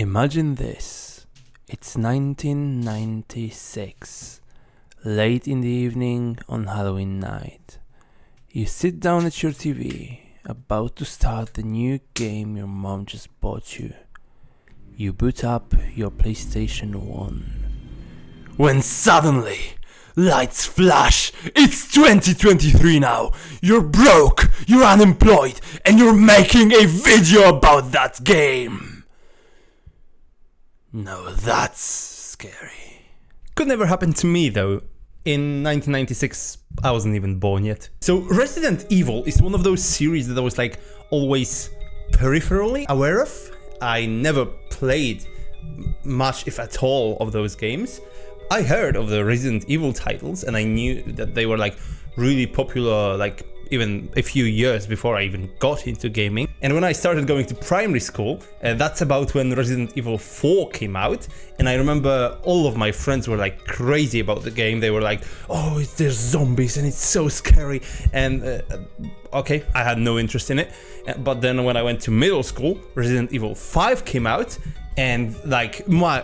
Imagine this. It's 1996, late in the evening on Halloween night. You sit down at your TV, about to start the new game your mom just bought you. You boot up your PlayStation 1. When suddenly, lights flash! It's 2023 now! You're broke, you're unemployed, and you're making a video about that game! No, that's scary. Could never happen to me though. In 1996, I wasn't even born yet. So Resident Evil is one of those series that I was like always peripherally aware of. I never played much, if at all, of those games. I heard of the Resident Evil titles and I knew that they were like really popular, like even a few years before I even got into gaming. And when I started going to primary school, that's about when Resident Evil 4 came out. And I remember all of my friends were like crazy about the game. They were like, oh, there's zombies and it's so scary. And okay, I had no interest in it. But then when I went to middle school, Resident Evil 5 came out. And like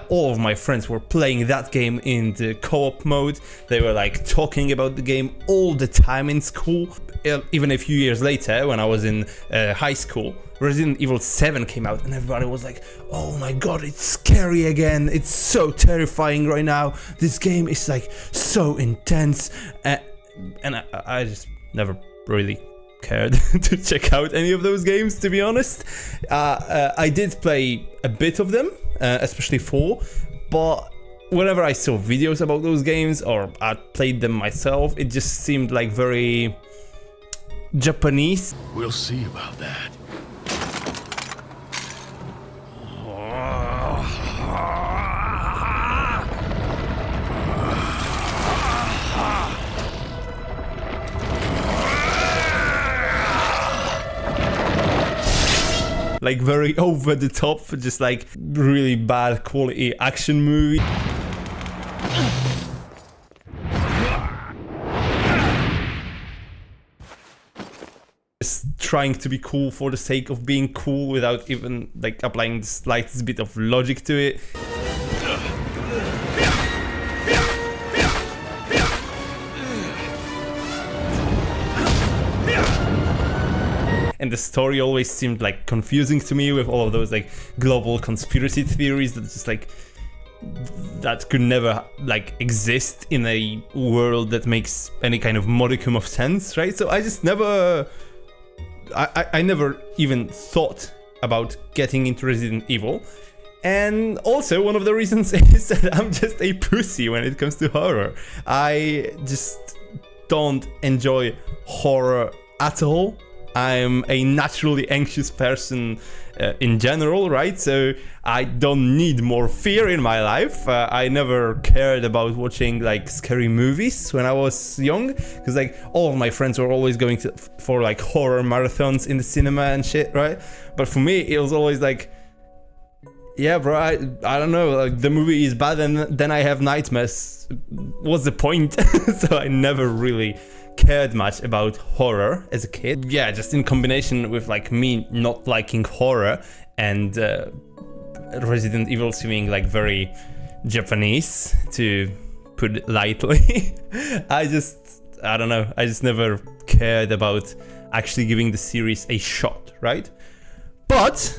all of my friends were playing that game in the co-op mode. They were like talking about the game all the time in school. Even a few years later, when I was in high school, Resident Evil 7 came out and everybody was like, oh my god, it's scary again. It's so terrifying right now. This game is like so intense. And I just never really cared to check out any of those games, to be honest. I did play a bit of them, especially 4, but whenever I saw videos about those games or I played them myself, it just seemed like very Japanese. We'll see about that. Like very over the top, just like really bad quality action movie. Just trying to be cool for the sake of being cool without even like applying the slightest bit of logic to it. And the story always seemed like confusing to me with all of those like global conspiracy theories that just like that could never like exist in a world that makes any kind of modicum of sense, right? So I just never I never even thought about getting into Resident Evil. And also one of the reasons is that I'm just a pussy when it comes to horror. I just don't enjoy horror at all. I'm a naturally anxious person in general, right? So I don't need more fear in my life. I never cared about watching like scary movies when I was young, because like all of my friends were always going for like horror marathons in the cinema and shit, right? But for me, it was always like, yeah, bro, I don't know, like the movie is bad and then I have nightmares. What's the point? So I never really cared much about horror as a kid. Yeah, just in combination with like me not liking horror and Resident Evil seeming like very Japanese, to put it lightly. I don't know, I just never cared about actually giving the series a shot, right? But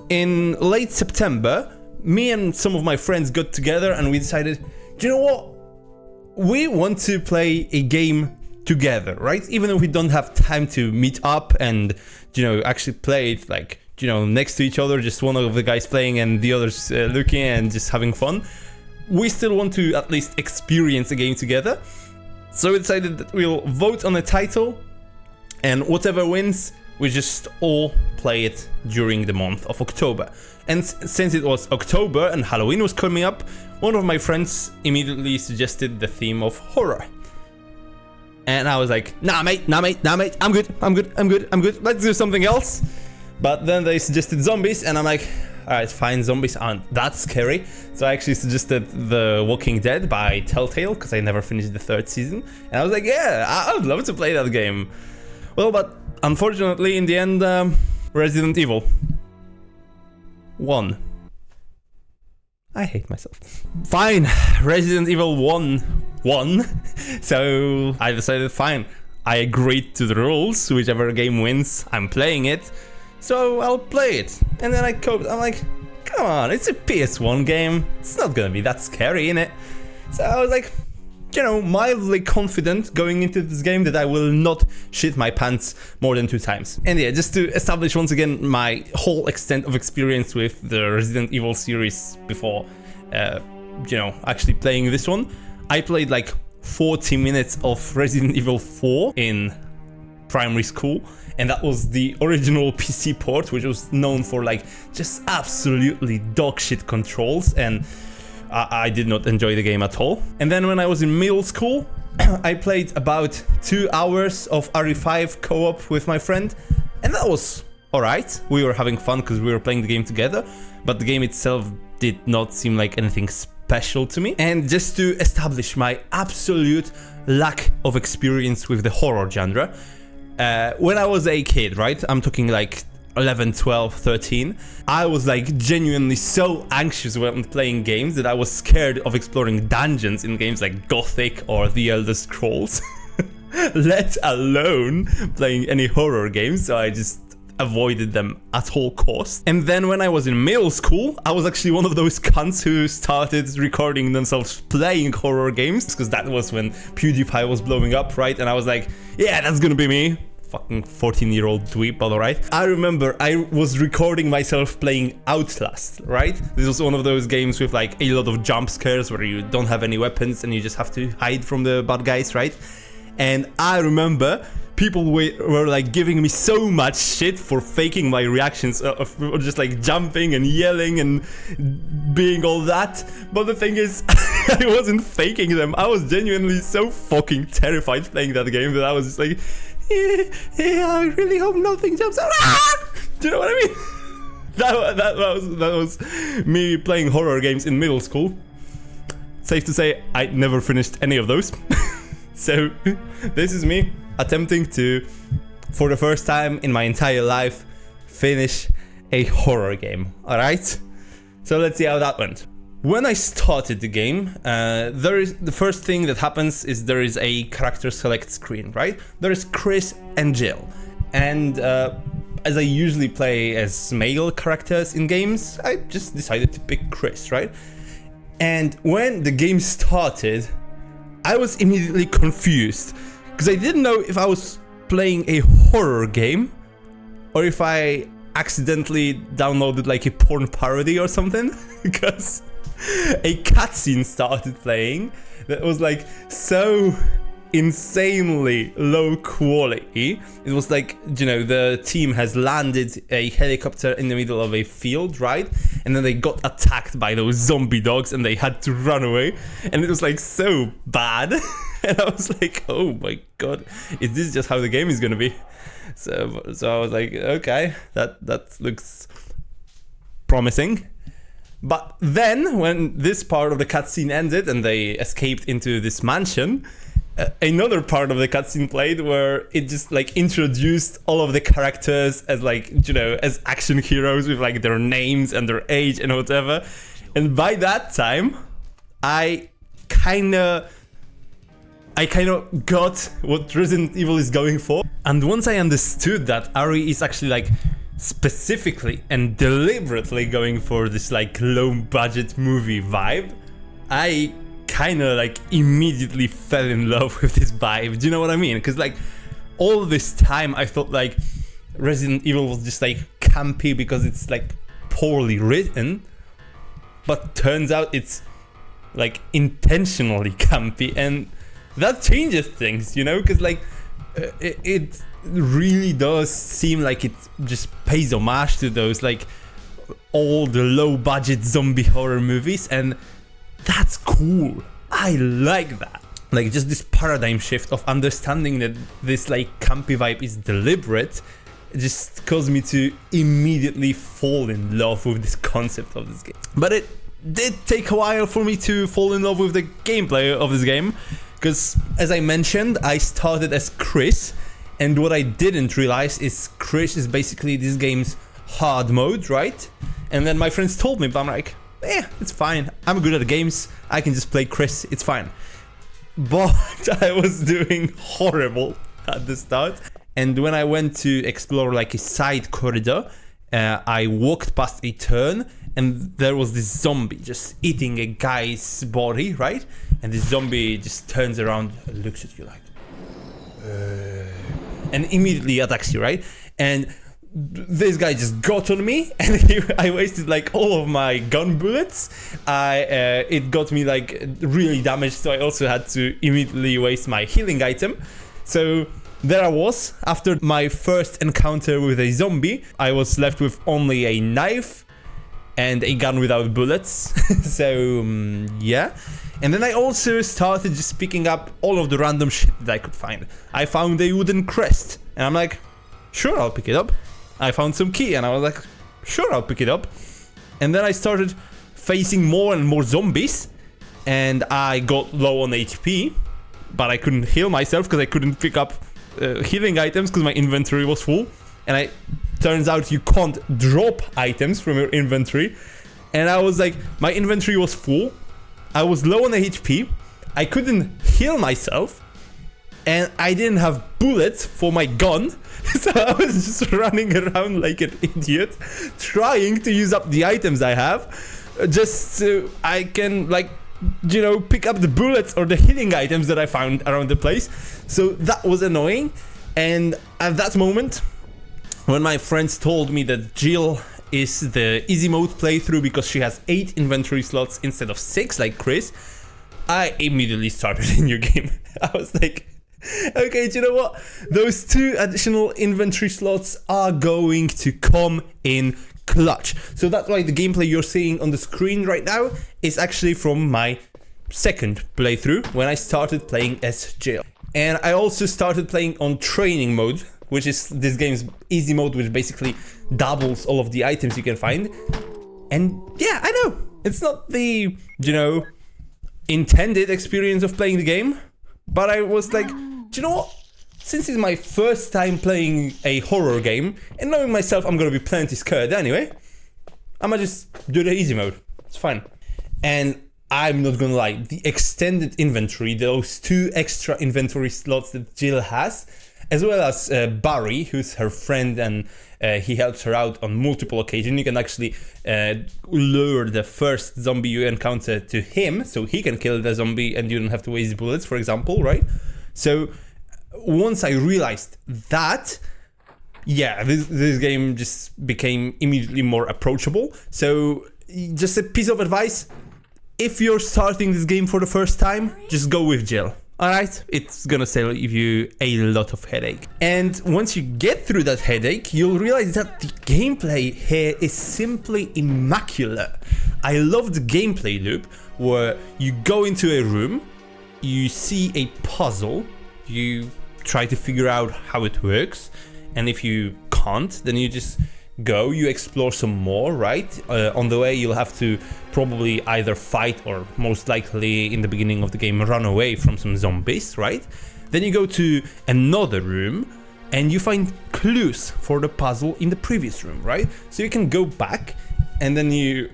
in late September, me and some of my friends got together and we decided, do you know what? We want to play a game together, right? Even though we don't have time to meet up and, you know, actually play it like, you know, next to each other, just one of the guys playing and the others looking and just having fun, we still want to at least experience a game together. So we decided that we'll vote on a title and whatever wins, we just all play it during the month of October. And since it was October and Halloween was coming up, one of my friends immediately suggested the theme of horror. And I was like, nah mate, I'm good, let's do something else. But then they suggested zombies and I'm like, alright, fine, zombies aren't that scary. So I actually suggested The Walking Dead by Telltale, because I never finished the 3rd season. And I was like, yeah, I would love to play that game. Well, but unfortunately in the end, Resident Evil 1. I hate myself. Fine, Resident Evil 1 won. So I decided, fine, I agreed to the rules. Whichever game wins, I'm playing it. So I'll play it. And then I coped. I'm like, come on, it's a PS1 game. It's not gonna be that scary, innit? So I was like, you know, mildly confident going into this game that I will not shit my pants more than 2 times. And yeah, just to establish once again my whole extent of experience with the Resident Evil series before, you know, actually playing this one, I played like 40 minutes of Resident Evil 4 in primary school, and that was the original PC port, which was known for like just absolutely dogshit controls, and I did not enjoy the game at all. And then when I was in middle school, I played about 2 hours of RE5 co-op with my friend, and that was alright. We were having fun because we were playing the game together, but the game itself did not seem like anything special to me. And just to establish my absolute lack of experience with the horror genre, when I was a kid, right, I'm talking like 11, 12, 13, I was like genuinely so anxious when playing games that I was scared of exploring dungeons in games like Gothic or The Elder Scrolls, let alone playing any horror games, so I just avoided them at all costs. And then when I was in middle school, I was actually one of those cunts who started recording themselves playing horror games, because that was when PewDiePie was blowing up, right? And I was like, yeah, that's gonna be me. Fucking 14-year-old dweeb, alright. I remember I was recording myself playing Outlast, right? This was one of those games with like a lot of jump scares where you don't have any weapons and you just have to hide from the bad guys, right? And I remember people were like giving me so much shit for faking my reactions of just like jumping and yelling and being all that. But the thing is, I wasn't faking them. I was genuinely so fucking terrified playing that game that I was just like, yeah, I really hope nothing jumps out. Do you know what I mean? That was me playing horror games in middle school. Safe to say, I never finished any of those. So this is me attempting to, for the first time in my entire life, finish a horror game. All right. So let's see how that went. When I started the game, the first thing that happens is there is a character select screen, right? There is Chris and Jill, and as I usually play as male characters in games, I just decided to pick Chris, right? And when the game started, I was immediately confused because I didn't know if I was playing a horror game or if I accidentally downloaded like a porn parody or something, because a cutscene started playing that was like so insanely low quality. It was like, you know, the team has landed a helicopter in the middle of a field, right? And then they got attacked by those zombie dogs and they had to run away. And it was like so bad. And I was like, oh my god, is this just how the game is gonna be? So I was like, okay, that looks promising. But then, when this part of the cutscene ended and they escaped into this mansion, another part of the cutscene played where it just like introduced all of the characters as like, you know, as action heroes with like their names and their age and whatever. And by that time, I kind of got what Resident Evil is going for. And once I understood that Ari is actually like specifically and deliberately going for this like low budget movie vibe, I kind of like immediately fell in love with this vibe. Do you know what I mean? Because like all this time I thought like Resident Evil was just like campy because it's like poorly written, but turns out it's like intentionally campy, and that changes things, you know, because like it really does seem like it just pays homage to those like all the low budget zombie horror movies, and that's cool. I like that. Like just this paradigm shift of understanding that this like campy vibe is deliberate just caused me to immediately fall in love with this concept of this game. But it did take a while for me to fall in love with the gameplay of this game, because as I mentioned, I started as Chris, and what I didn't realize is Chris is basically this game's hard mode, right? And then my friends told me, but I'm like, it's fine. I'm good at games. I can just play Chris. It's fine. But I was doing horrible at the start. And when I went to explore like a side corridor, I walked past a turn and there was this zombie just eating a guy's body, right? And this zombie just turns around and looks at you like, and immediately attacks you, right? And this guy just got on me, and I wasted like all of my gun bullets. It got me like really damaged, so I also had to immediately waste my healing item. So there I was, after my first encounter with a zombie. I was left with only a knife and a gun without bullets. So yeah. And then I also started just picking up all of the random shit that I could find. I found a wooden crest, and I'm like, sure, I'll pick it up. I found some key, and I was like, sure, I'll pick it up. And then I started facing more and more zombies, and I got low on HP, but I couldn't heal myself because I couldn't pick up healing items because my inventory was full. And turns out you can't drop items from your inventory. And I was like, my inventory was full. I was low on HP. I couldn't heal myself. And I didn't have bullets for my gun. So I was just running around like an idiot, trying to use up the items I have, just so I can, like, you know, pick up the bullets or the healing items that I found around the place. So that was annoying. And at that moment, when my friends told me that Jill is the easy mode playthrough because she has 8 inventory slots instead of 6 like Chris, I immediately started a new game. I was like, okay, do you know what? Those 2 additional inventory slots are going to come in clutch. So that's why the gameplay you're seeing on the screen right now is actually from my second playthrough when I started playing as Jill. And I also started playing on training mode, which is this game's easy mode, which basically doubles all of the items you can find. And yeah, I know, it's not the, you know, intended experience of playing the game, but I was like, do you know what? Since it's my first time playing a horror game, and knowing myself I'm gonna be plenty scared anyway, I'ma just do the easy mode. It's fine. And I'm not gonna lie, the extended inventory, those 2 extra inventory slots that Jill has, as well as Barry, who's her friend, and he helps her out on multiple occasions. You can actually lure the first zombie you encounter to him, so he can kill the zombie and you don't have to waste bullets, for example, right? So once I realized that, yeah, this game just became immediately more approachable. So just a piece of advice, if you're starting this game for the first time, just go with Jill. Alright, it's gonna save you a lot of headache. And once you get through that headache, you'll realize that the gameplay here is simply immaculate. I love the gameplay loop where you go into a room, you see a puzzle, you try to figure out how it works, and if you can't, then you just go, you explore some more, right? On the way you'll have to probably either fight or most likely in the beginning of the game run away from some zombies, right? Then you go to another room and you find clues for the puzzle in the previous room, right? So you can go back and then you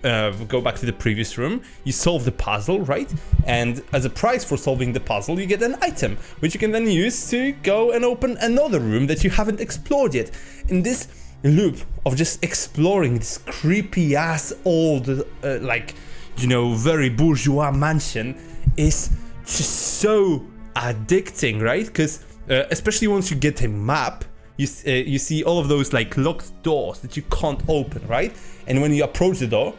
go back to the previous room, you solve the puzzle, right? And as a prize for solving the puzzle, you get an item, which you can then use to go and open another room that you haven't explored yet. In this loop of just exploring this creepy ass old, like, you know, very bourgeois mansion is just so addicting, right? Because especially once you get a map, you see all of those like locked doors that you can't open, right? And when you approach the door,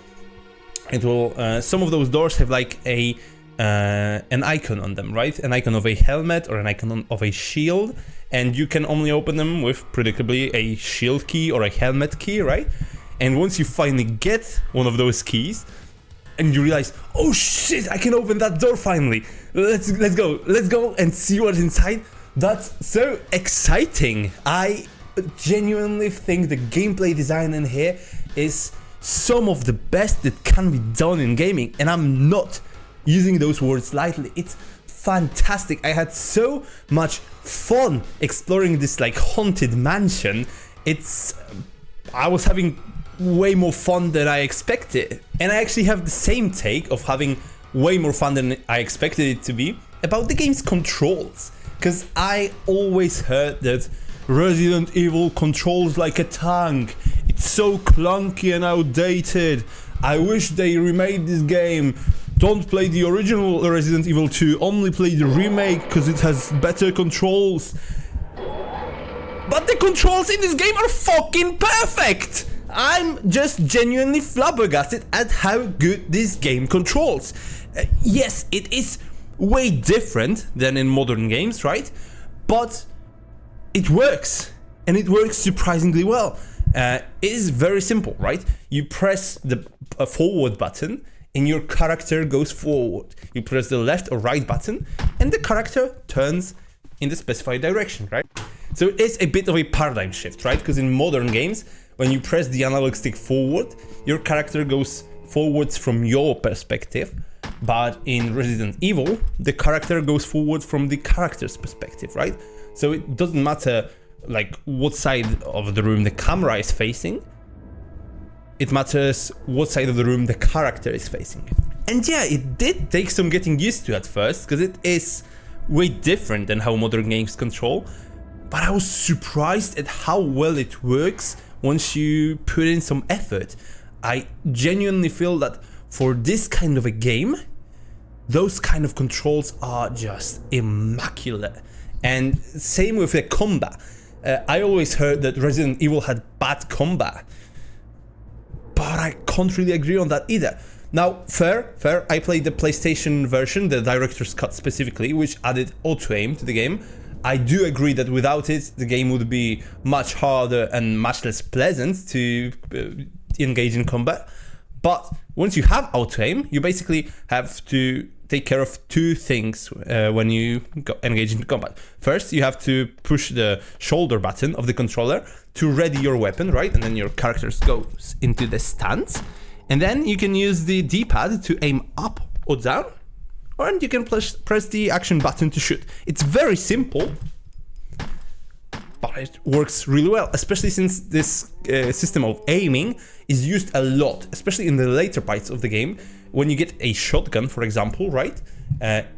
it will some of those doors have like a an icon on them, right? An icon of a helmet or an icon of a shield, and you can only open them with predictably a shield key or a helmet key, right? And once you finally get one of those keys and you realize, oh shit, I can open that door finally, let's go and see what's inside. That's so exciting. I genuinely think the gameplay design in here is some of the best that can be done in gaming, and I'm not using those words lightly. It's fantastic. I had so much fun exploring this like haunted mansion. I was having way more fun than I expected. And I actually have the same take of having way more fun than I expected it to be about the game's controls. Because I always heard that Resident Evil controls like a tank. It's so clunky and outdated. I wish they remade this game. Don't play the original Resident Evil 2, only play the remake because it has better controls. But the controls in this game are fucking perfect! I'm just genuinely flabbergasted at how good this game controls. Yes, it is way different than in modern games, right? But it works, and it works surprisingly well. It is very simple, right? You press the forward button and your character goes forward. You press the left or right button and the character turns in the specified direction, right? So it is a bit of a paradigm shift, right? Because in modern games, when you press the analog stick forward, your character goes forwards from your perspective. But in Resident Evil, the character goes forward from the character's perspective, right? So it doesn't matter like what side of the room the camera is facing. It matters what side of the room the character is facing. And yeah, it did take some getting used to at first, because it is way different than how modern games control. But I was surprised at how well it works once you put in some effort. I genuinely feel that for this kind of a game, those kind of controls are just immaculate. And same with the combat. I always heard that Resident Evil had bad combat, but I can't really agree on that either. Now, fair, I played the PlayStation version, the director's cut specifically, which added auto-aim to the game. I do agree that without it, the game would be much harder and much less pleasant to engage in combat. But once you have auto-aim, you basically have to take care of two things when you engage in combat. First, you have to push the shoulder button of the controller to ready your weapon, right? And then your character goes into the stance. And then you can use the D-pad to aim up or down, or you can press the action button to shoot. It's very simple, but it works really well, especially since this system of aiming is used a lot, especially in the later parts of the game. When you get a shotgun, for example, right?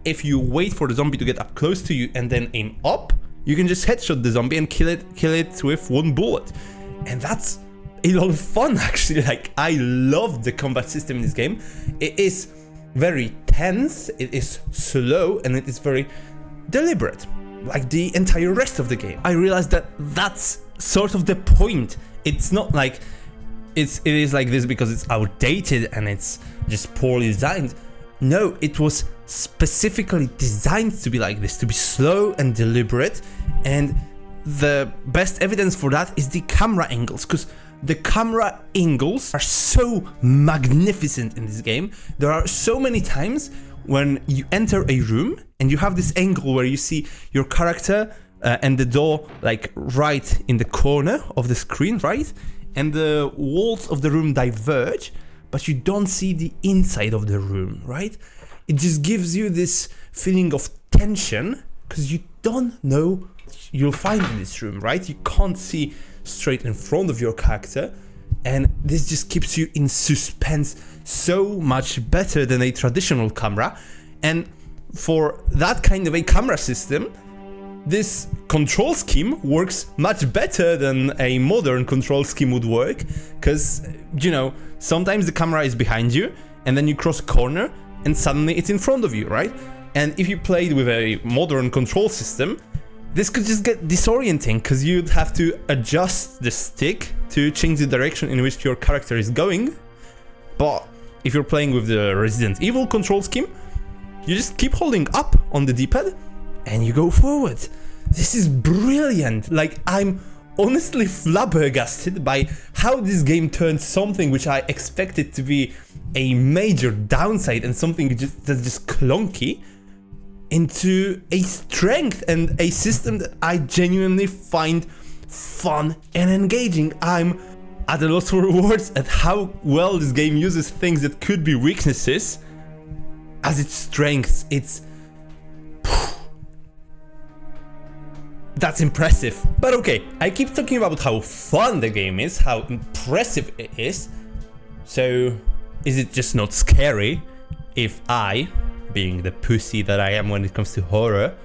If you wait for the zombie to get up close to you and then aim up, you can just headshot the zombie and kill it with one bullet. And that's a lot of fun, actually. Like, I love the combat system in this game. It is very tense, it is slow, and it is very deliberate, like the entire rest of the game. I realized that that's sort of the point. It's not like it is like this because it's outdated and it's just poorly designed. No, it was specifically designed to be like this, to be slow and deliberate. And the best evidence for that is the camera angles, because the camera angles are so magnificent in this game. There are so many times when you enter a room and you have this angle where you see your character and the door like right in the corner of the screen, right? And the walls of the room diverge, but you don't see the inside of the room, right? It just gives you this feeling of tension because you don't know you'll find in this room, right? You can't see straight in front of your character, and this just keeps you in suspense so much better than a traditional camera. And for that kind of a camera system, this control scheme works much better than a modern control scheme would work, because, you know, sometimes the camera is behind you and then you cross a corner and suddenly it's in front of you, right? And if you played with a modern control system, this could just get disorienting because you'd have to adjust the stick to change the direction in which your character is going. But if you're playing with the Resident Evil control scheme, you just keep holding up on the D-pad and you go forward. This is brilliant. Like, I'm honestly flabbergasted by how this game turned something which I expected to be a major downside and something that's just clunky into a strength and a system that I genuinely find fun and engaging. I'm at a loss for words at how well this game uses things that could be weaknesses as its strengths. It's that's impressive. But okay, I keep talking about how fun the game is, how impressive it is. So, is it just not scary if I, being the pussy that I am when it comes to horror,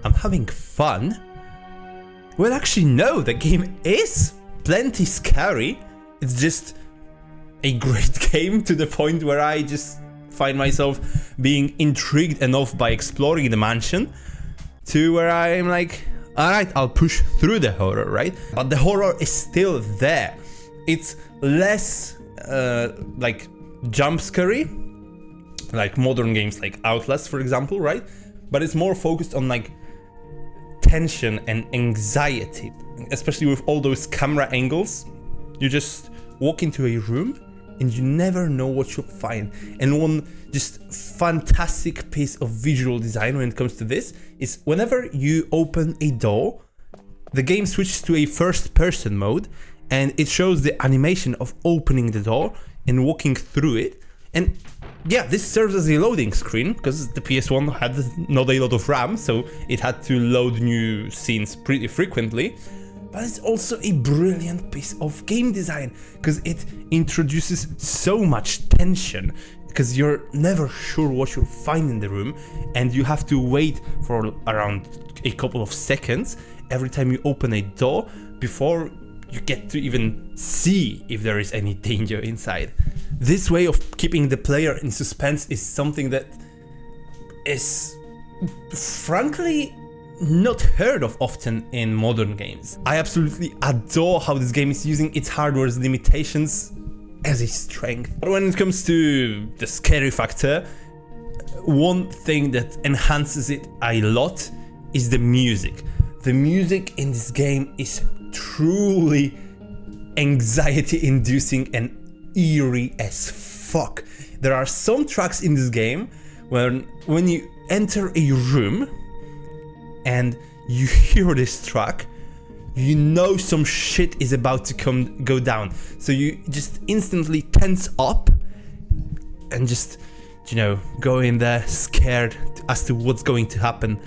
I'm having fun? Well, actually no, the game is plenty scary. It's just a great game to the point where I just find myself being intrigued enough by exploring the mansion to where I'm like, alright, I'll push through the horror, right? But the horror is still there. It's less like jump scary, like modern games like Outlast, for example, right? But it's more focused on like tension and anxiety, especially with all those camera angles. You just walk into a room and you never know what you'll find. And one just fantastic piece of visual design when it comes to this is whenever you open a door, the game switches to a first-person mode and it shows the animation of opening the door and walking through it. And yeah, this serves as a loading screen because the PS1 had not a lot of RAM, so it had to load new scenes pretty frequently. But it's also a brilliant piece of game design because it introduces so much tension because you're never sure what you'll find in the room and you have to wait for around a couple of seconds every time you open a door before you get to even see if there is any danger inside. This way of keeping the player in suspense is something that is frankly not heard of often in modern games. I absolutely adore how this game is using its hardware's limitations as a strength. But when it comes to the scary factor, one thing that enhances it a lot is the music. The music in this game is truly anxiety-inducing and eerie as fuck. There are some tracks in this game when you enter a room and you hear this track, you know some shit is about to go down. So you just instantly tense up and just, you know, go in there scared as to what's going to happen.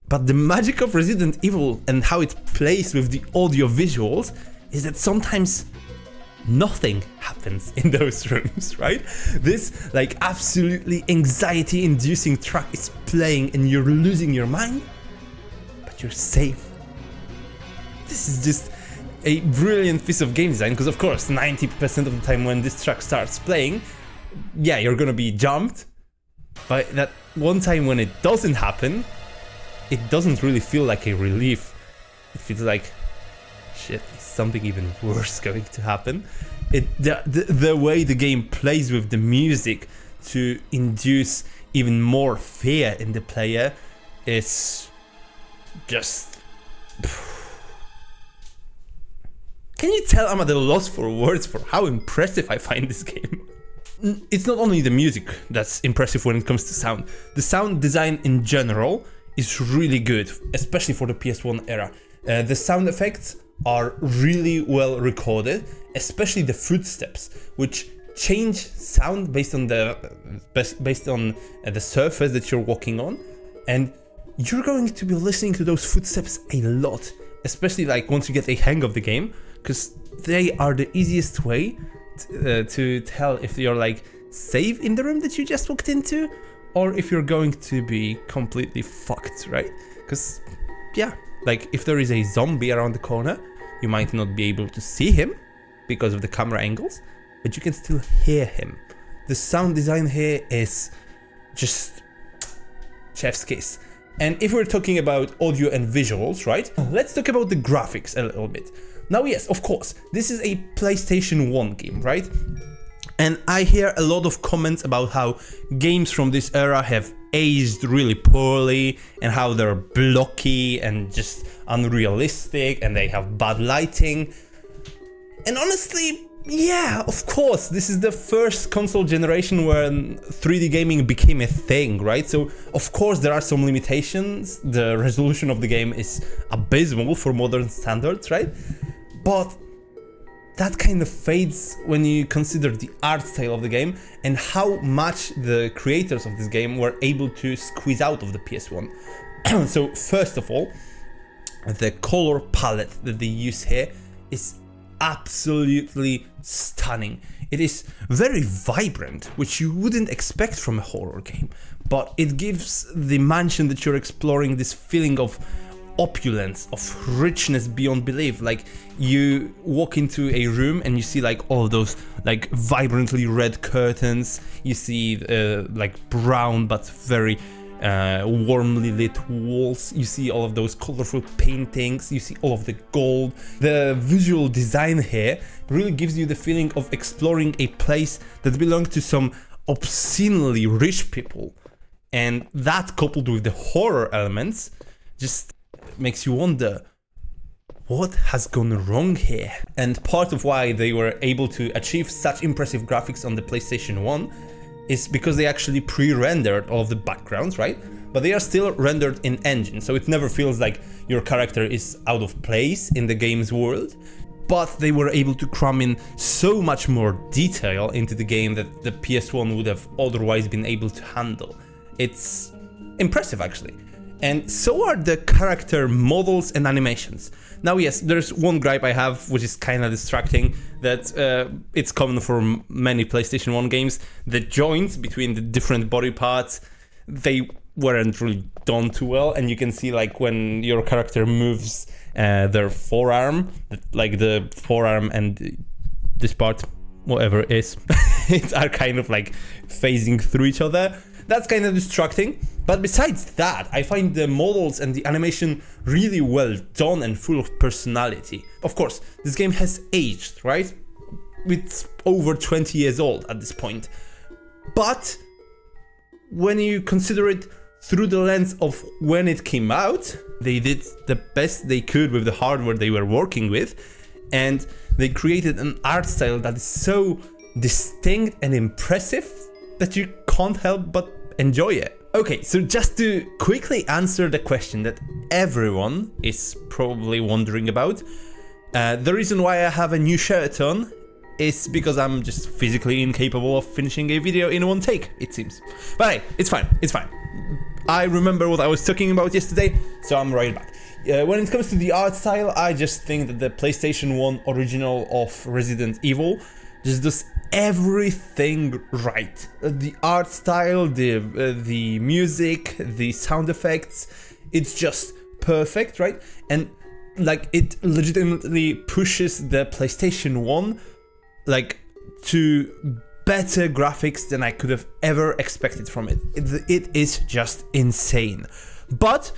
But the magic of Resident Evil and how it plays with the audio visuals is that sometimes nothing happens in those rooms, right? This like absolutely anxiety-inducing track is playing and you're losing your mind, but you're safe. This is just a brilliant piece of game design because of course 90% of the time when this track starts playing, yeah, you're gonna be jumped, but that one time when it doesn't happen, it doesn't really feel like a relief. It feels like, shit, is something even worse going to happen? The way the game plays with the music to induce even more fear in the player is just... Can you tell I'm at a loss for words for how impressive I find this game? It's not only the music that's impressive when it comes to sound. The sound design in general is really good, especially for the PS1 era. The sound effects are really well recorded, especially the footsteps, which change sound based on the surface that you're walking on, and you're going to be listening to those footsteps a lot, especially like once you get a hang of the game, because they are the easiest way to tell if you're like safe in the room that you just walked into, or if you're going to be completely fucked, right? Because, yeah, like if there is a zombie around the corner, you might not be able to see him because of the camera angles, but you can still hear him. The sound design here is just chef's kiss. And if we're talking about audio and visuals, right? Let's talk about the graphics a little bit. Now, yes, of course, this is a PlayStation 1 game, right? And I hear a lot of comments about how games from this era have aged really poorly and how they're blocky and just unrealistic and they have bad lighting. And honestly, Yeah, of course, this is the first console generation when 3D gaming became a thing, right? So, of course, there are some limitations. The resolution of the game is abysmal for modern standards, right? But that kind of fades when you consider the art style of the game and how much the creators of this game were able to squeeze out of the PS1. So, first of all, the color palette that they use here is absolutely stunning. It is very vibrant, which you wouldn't expect from a horror game, but it gives the mansion that you're exploring this feeling of opulence, of richness beyond belief. Like, you walk into a room and you see like all those like vibrantly red curtains, you see like brown but very warmly lit walls, you see all of those colorful paintings, you see all of the gold. The visual design here really gives you the feeling of exploring a place that belonged to some obscenely rich people, and that coupled with the horror elements just makes you wonder what has gone wrong here. And part of why they were able to achieve such impressive graphics on the PlayStation 1 is because they actually pre-rendered all of the backgrounds, right? But they are still rendered in engine, so it never feels like your character is out of place in the game's world. But they were able to cram in so much more detail into the game that the PS1 would have otherwise been able to handle. It's impressive, actually. And so are the character models and animations. Now, yes, there's one gripe I have, which is kind of distracting, that it's common for many PlayStation 1 games. The joints between the different body parts, they weren't really done too well, and you can see like when your character moves their forearm, like the forearm and this part, whatever it is, it are kind of like phasing through each other. That's kind of distracting, but besides that, I find the models and the animation really well done and full of personality. Of course, this game has aged, right? It's over 20 years old at this point. But when you consider it through the lens of when it came out, they did the best they could with the hardware they were working with, and they created an art style that is so distinct and impressive that you can't help but enjoy it. Okay, so just to quickly answer the question that everyone is probably wondering about, the reason why I have a new shirt on is because I'm just physically incapable of finishing a video in one take, it seems. But hey, it's fine, it's fine. I remember what I was talking about yesterday, so I'm right back. When it comes to the art style, I just think that the PlayStation 1 original of Resident Evil just does everything right. The art style, the music, the sound effects, it's just perfect, right? And like it legitimately pushes the PlayStation 1 like to better graphics than I could have ever expected from it. It is just insane. But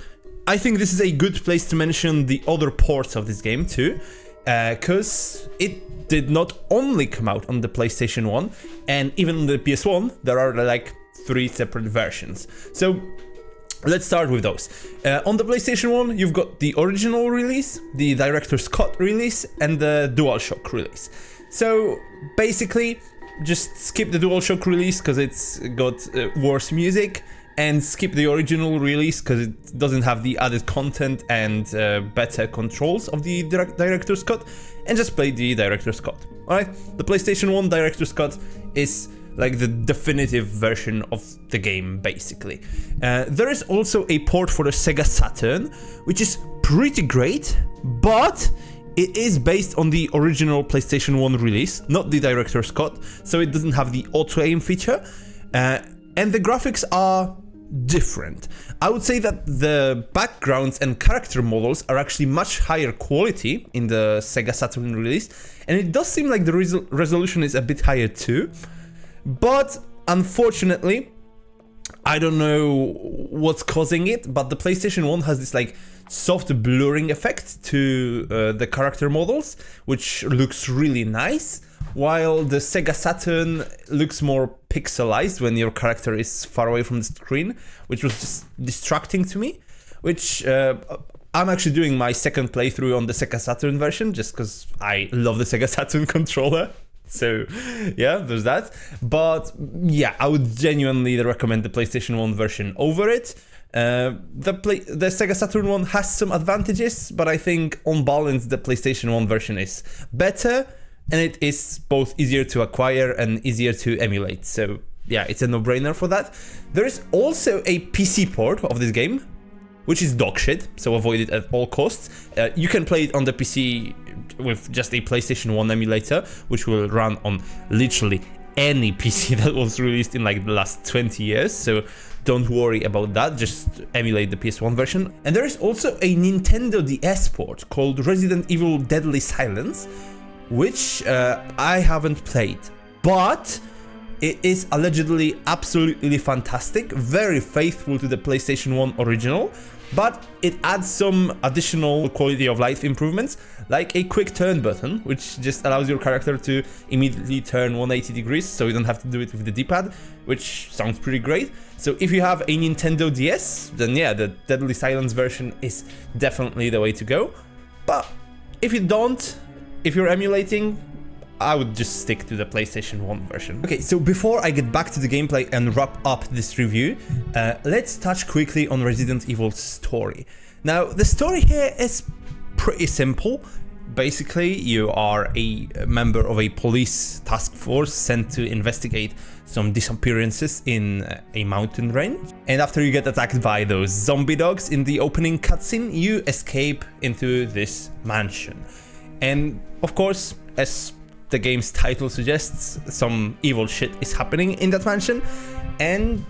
I think this is a good place to mention the other ports of this game too, because it did not only come out on the PlayStation 1, and even on the PS1, there are like 3 separate versions. So let's start with those. On the PlayStation 1, you've got the original release, the Director's Cut release, and the DualShock release. So basically, just skip the DualShock release because it's got worse music, and skip the original release because it doesn't have the added content and better controls of the Director's Cut, and just play the Director's Cut. Alright? The PlayStation 1 Director's Cut is like the definitive version of the game, basically. There is also a port for the Sega Saturn, which is pretty great, but it is based on the original PlayStation 1 release, not the Director's Cut, so it doesn't have the auto-aim feature, and the graphics are different. I would say that the backgrounds and character models are actually much higher quality in the Sega Saturn release, and it does seem like the resolution is a bit higher too, but unfortunately, I don't know what's causing it, but the PlayStation 1 has this like soft blurring effect to the character models, which looks really nice, while the Sega Saturn looks more pixelized when your character is far away from the screen, which was just distracting to me, which I'm actually doing my second playthrough on the Sega Saturn version just because I love the Sega Saturn controller. So yeah, there's that. But yeah, I would genuinely recommend the PlayStation 1 version over it. The Sega Saturn one has some advantages, but I think on balance the PlayStation 1 version is better, and it is both easier to acquire and easier to emulate. So yeah, it's a no-brainer for that. There is also a PC port of this game, which is dog shit, so avoid it at all costs. You can play it on the PC with just a PlayStation 1 emulator, which will run on literally any PC that was released in like the last 20 years, so don't worry about that, just emulate the PS1 version. And there is also a Nintendo DS port called Resident Evil Deadly Silence, which I haven't played, but it is allegedly absolutely fantastic, very faithful to the PlayStation 1 original, but it adds some additional quality of life improvements, like a quick turn button, which just allows your character to immediately turn 180 degrees, so you don't have to do it with the D-pad, which sounds pretty great. So if you have a Nintendo DS, then yeah, the Deadly Silence version is definitely the way to go. But if you don't, if you're emulating, I would just stick to the PlayStation 1 version. Okay, so before I get back to the gameplay and wrap up this review, let's touch quickly on Resident Evil's story. Now, the story here is pretty simple. Basically, you are a member of a police task force sent to investigate some disappearances in a mountain range. And after you get attacked by those zombie dogs in the opening cutscene, you escape into this mansion. And of course, as the game's title suggests, some evil shit is happening in that mansion, and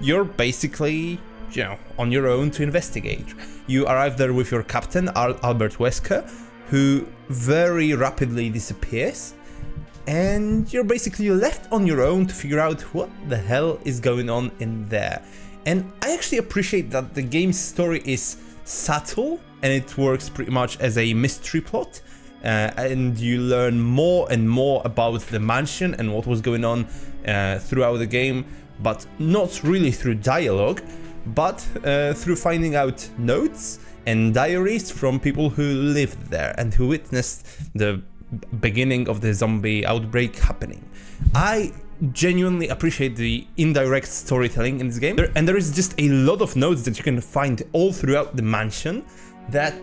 you're basically, you know, on your own to investigate. You arrive there with your captain, Albert Wesker, who very rapidly disappears, and you're basically left on your own to figure out what the hell is going on in there. And I actually appreciate that the game's story is subtle, and it works pretty much as a mystery plot. And you learn more and more about the mansion and what was going on throughout the game, but not really through dialogue, but through finding out notes and diaries from people who lived there and who witnessed the beginning of the zombie outbreak happening. I genuinely appreciate the indirect storytelling in this game, and there is just a lot of notes that you can find all throughout the mansion that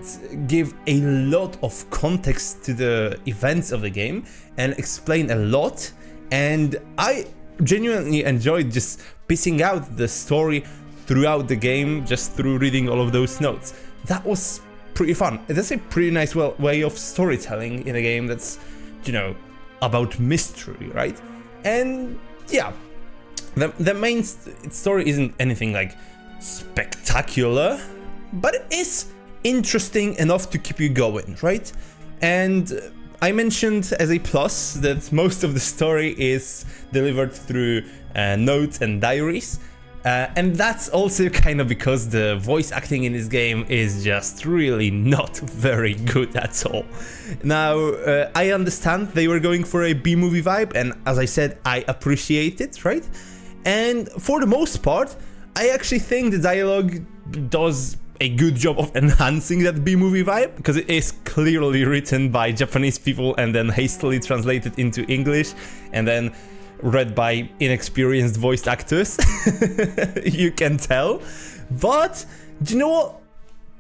give a lot of context to the events of the game and explain a lot. And I genuinely enjoyed just piecing out the story throughout the game just through reading all of those notes. That was pretty fun. That's a pretty nice way of storytelling in a game that's, you know, about mystery, right? And yeah, the main story isn't anything like spectacular, but it is interesting enough to keep you going, right? And I mentioned as a plus that most of the story is delivered through notes and diaries, and that's also kind of because the voice acting in this game is just really not very good at all. Now, I understand they were going for a B-movie vibe, and as I said, I appreciate it, right? And for the most part, I actually think the dialogue does a good job of enhancing that B-movie vibe, because it is clearly written by Japanese people and then hastily translated into English and then read by inexperienced voice actors. You can tell. But do you know what?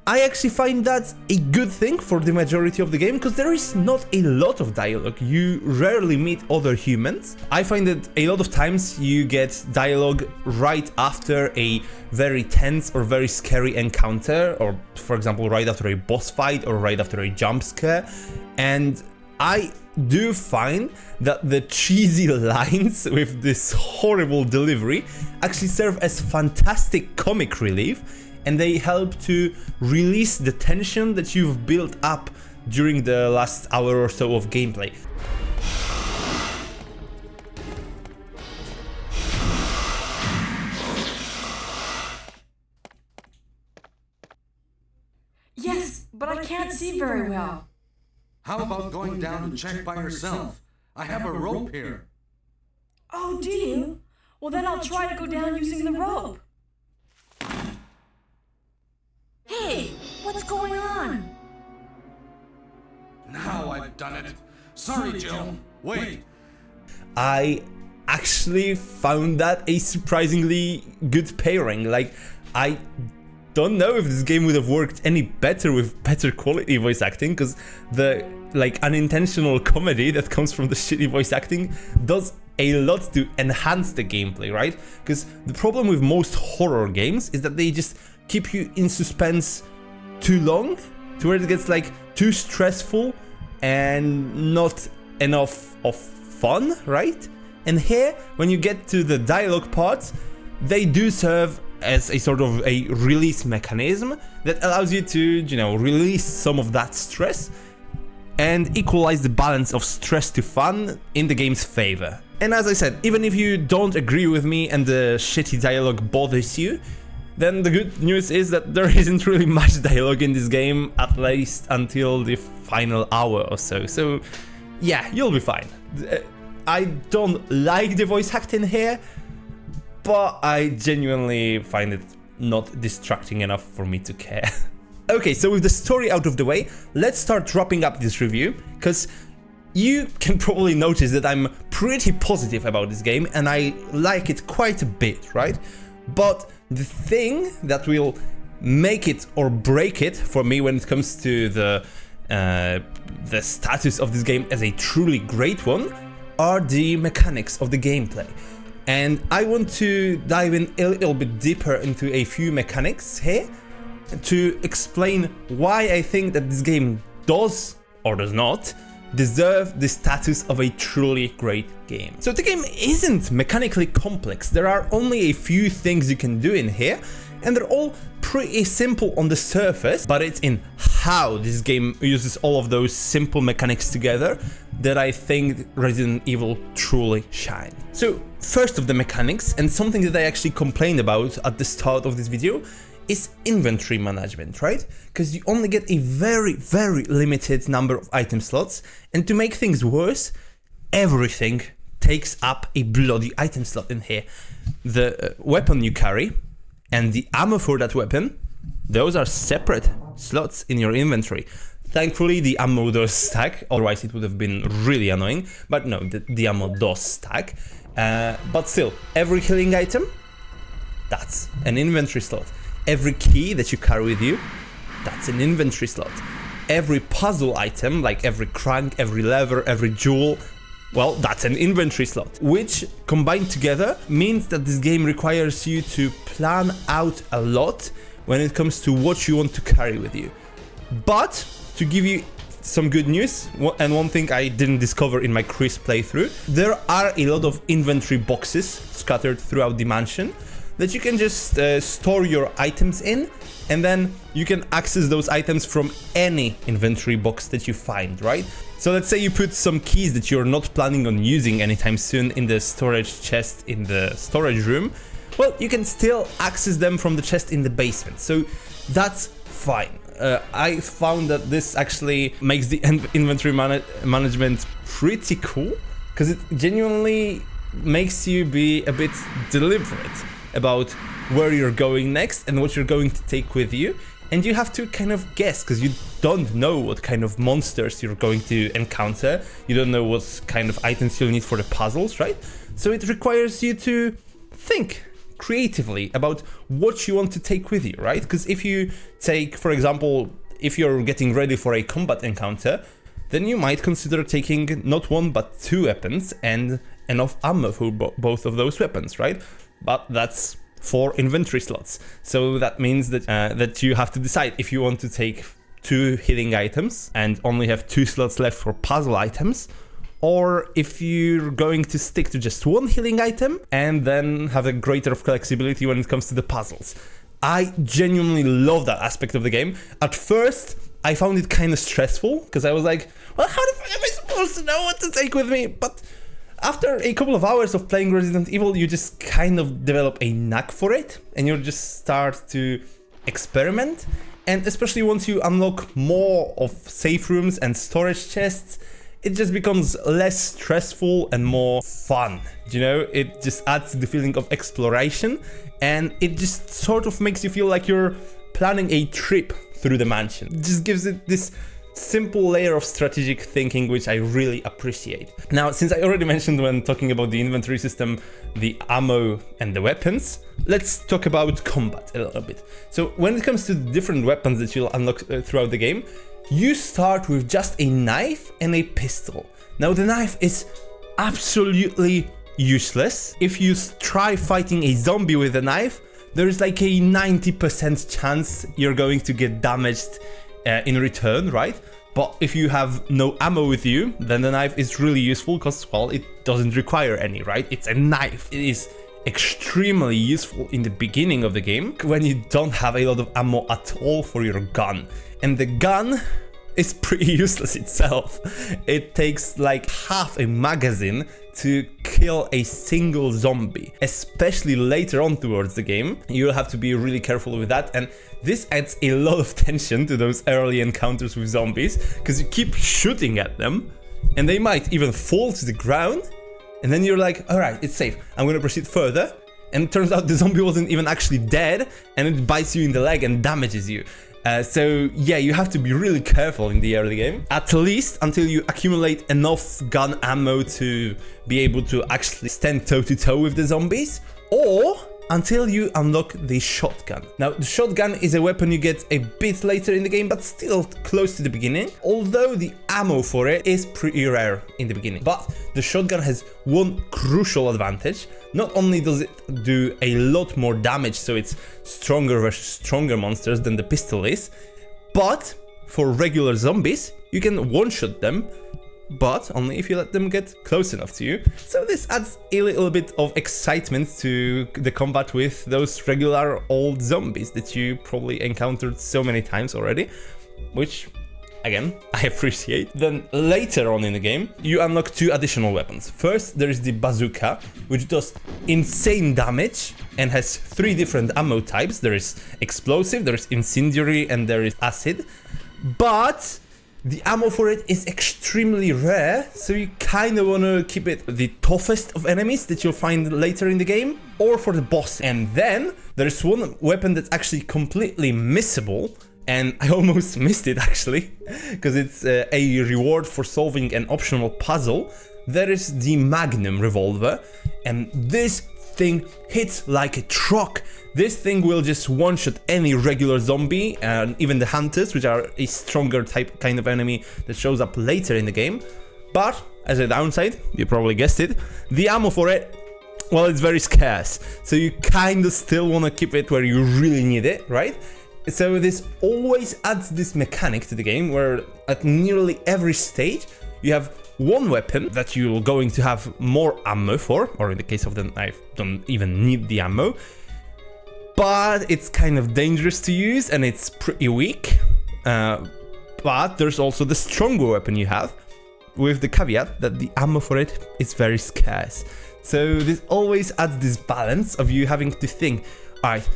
I actually find that a good thing for the majority of the game, because there is not a lot of dialogue. You rarely meet other humans. I find that a lot of times you get dialogue right after a very tense or very scary encounter, or for example, right after a boss fight or right after a jump scare. And I do find that the cheesy lines with this horrible delivery actually serve as fantastic comic relief, and they help to release the tension that you've built up during the last hour or so of gameplay. Yes, but I can't see very well. How about going down and check by yourself? I have a rope here. Oh, do you? Well, then I'll try to go down using the rope. Hey, what's going on? Now I've done it. Sorry, Jill. Wait. I actually found that a surprisingly good pairing. Like, I don't know if this game would have worked any better with better quality voice acting, because the like unintentional comedy that comes from the shitty voice acting does a lot to enhance the gameplay, right? Because the problem with most horror games is that they just keep you in suspense too long, to where it gets like too stressful and not enough of fun, right? And here, when you get to the dialogue parts, they do serve as a sort of a release mechanism that allows you to, you know, release some of that stress and equalize the balance of stress to fun in the game's favor. And as I said, even if you don't agree with me and the shitty dialogue bothers you, then the good news is that there isn't really much dialogue in this game, at least until the final hour or so. So yeah, you'll be fine. I don't like the voice acting here, but I genuinely find it not distracting enough for me to care. Okay, so with the story out of the way, let's start wrapping up this review, because you can probably notice that I'm pretty positive about this game and I like it quite a bit, right? But the thing that will make it or break it for me when it comes to the status of this game as a truly great one are the mechanics of the gameplay. And I want to dive in a little bit deeper into a few mechanics here to explain why I think that this game does or does not deserve the status of a truly great game. So the game isn't mechanically complex. There are only a few things you can do in here, and they're all pretty simple on the surface, but it's in how this game uses all of those simple mechanics together that I think Resident Evil truly shine. So first of the mechanics, and something that I actually complained about at the start of this video, is inventory management, right? Because you only get a very, very limited number of item slots, and to make things worse, everything takes up a bloody item slot in here. The weapon you carry and the ammo for that weapon, those are separate slots in your inventory. Thankfully, the ammo does stack, otherwise it would have been really annoying, but no, the ammo does stack. But still, every healing item, that's an inventory slot. Every key that you carry with you, that's an inventory slot. Every puzzle item, like every crank, every lever, every jewel, well, that's an inventory slot. Which, combined together, means that this game requires you to plan out a lot when it comes to what you want to carry with you. But, to give you some good news, and one thing I didn't discover in my Chris playthrough, there are a lot of inventory boxes scattered throughout the mansion that you can just store your items in, and then you can access those items from any inventory box that you find, right? So let's say you put some keys that you're not planning on using anytime soon in the storage chest in the storage room. Well, you can still access them from the chest in the basement, so that's fine. I found that this actually makes the inventory management pretty cool, because it genuinely makes you be a bit deliberate about where you're going next and what you're going to take with you, and you have to kind of guess, because you don't know what kind of monsters you're going to encounter, you don't know what kind of items you'll need for the puzzles, right? So it requires you to think creatively about what you want to take with you, right? Because if you take, for example, if you're getting ready for a combat encounter, then you might consider taking not one but two weapons and enough ammo for both of those weapons, right? But that's 4 inventory slots. So that means that that you have to decide if you want to take 2 healing items and only have 2 slots left for puzzle items, or if you're going to stick to just 1 healing item and then have a greater flexibility when it comes to the puzzles. I genuinely love that aspect of the game. At first, I found it kind of stressful, because I was like, well, how the fuck am I supposed to know what to take with me? But after a couple of hours of playing Resident Evil, you just kind of develop a knack for it, and you just start to experiment. And especially once you unlock more of safe rooms and storage chests, it just becomes less stressful and more fun. You know, it just adds to the feeling of exploration, and it just sort of makes you feel like you're planning a trip through the mansion. It just gives it this simple layer of strategic thinking, which I really appreciate. Now, since I already mentioned when talking about the inventory system, the ammo and the weapons, let's talk about combat a little bit. So when it comes to the different weapons that you'll unlock throughout the game, you start with just a knife and a pistol. Now, the knife is absolutely useless. If you try fighting a zombie with a knife, there is like a 90% chance you're going to get damaged in return, right? But if you have no ammo with you, then the knife is really useful because, well, it doesn't require any, right? It's a knife. It is extremely useful in the beginning of the game when you don't have a lot of ammo at all for your gun. And the gun is pretty useless itself. It takes like half a magazine to kill a single zombie, especially later on towards the game. You'll have to be really careful with that, and this adds a lot of tension to those early encounters with zombies, because you keep shooting at them and they might even fall to the ground, and then you're like, all right, it's safe, I'm gonna proceed further, and it turns out the zombie wasn't even actually dead, and it bites you in the leg and damages you. So yeah, you have to be really careful in the early game, at least until you accumulate enough gun ammo to be able to actually stand toe-to-toe with the zombies, or until you unlock the shotgun. Now, the shotgun is a weapon you get a bit later in the game, but still close to the beginning, although the ammo for it is pretty rare in the beginning. But the shotgun has one crucial advantage. Not only does it do a lot more damage, so it's stronger versus stronger monsters than the pistol is, but for regular zombies, you can one-shot them, but only if you let them get close enough to you. So this adds a little bit of excitement to the combat with those regular old zombies that you probably encountered so many times already, which, again, I appreciate. Then later on in the game, you unlock two additional weapons. First, there is the bazooka, which does insane damage and has three different ammo types. There is explosive, there is incendiary, and there is acid. But the ammo for it is extremely rare, so you kind of want to keep it the toughest of enemies that you'll find later in the game, or for the boss. And then there's one weapon that's actually completely missable, and I almost missed it actually, because it's a reward for solving an optional puzzle. There is the Magnum revolver, and this thing hits like a truck. This thing will just one-shot any regular zombie, and even the hunters, which are a stronger type kind of enemy that shows up later in the game. But as a downside, you probably guessed it, the ammo for it, well, it's very scarce, so you kind of still want to keep it where you really need it, right? So this always adds this mechanic to the game where at nearly every stage you have one weapon that you're going to have more ammo for, or in the case of the knife, don't even need the ammo, but it's kind of dangerous to use and it's pretty weak. But there's also the stronger weapon you have, with the caveat that the ammo for it is very scarce. So this always adds this balance of you having to think, alright,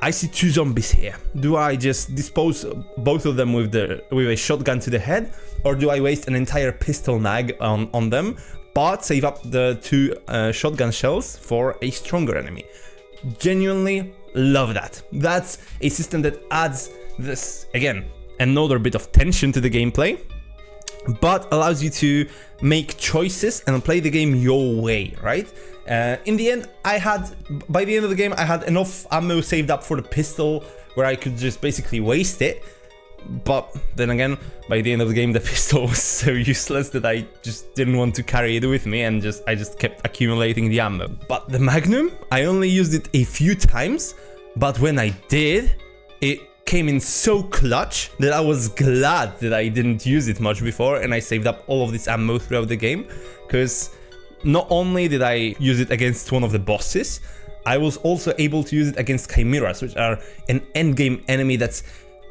I see two zombies here. Do I just dispose both of them with a shotgun to the head, or do I waste an entire pistol mag on them, but save up the two shotgun shells for a stronger enemy? Genuinely love that. That's a system that adds this, again, another bit of tension to the gameplay, but allows you to make choices and play the game your way, right? In the end, by the end of the game, I had enough ammo saved up for the pistol where I could just basically waste it. But then again, by the end of the game, the pistol was so useless that I just didn't want to carry it with me, and I just kept accumulating the ammo. But the Magnum, I only used it a few times, but when I did, it came in so clutch that I was glad that I didn't use it much before, and I saved up all of this ammo throughout the game, because not only did I use it against one of the bosses, I was also able to use it against chimeras, which are an endgame enemy that's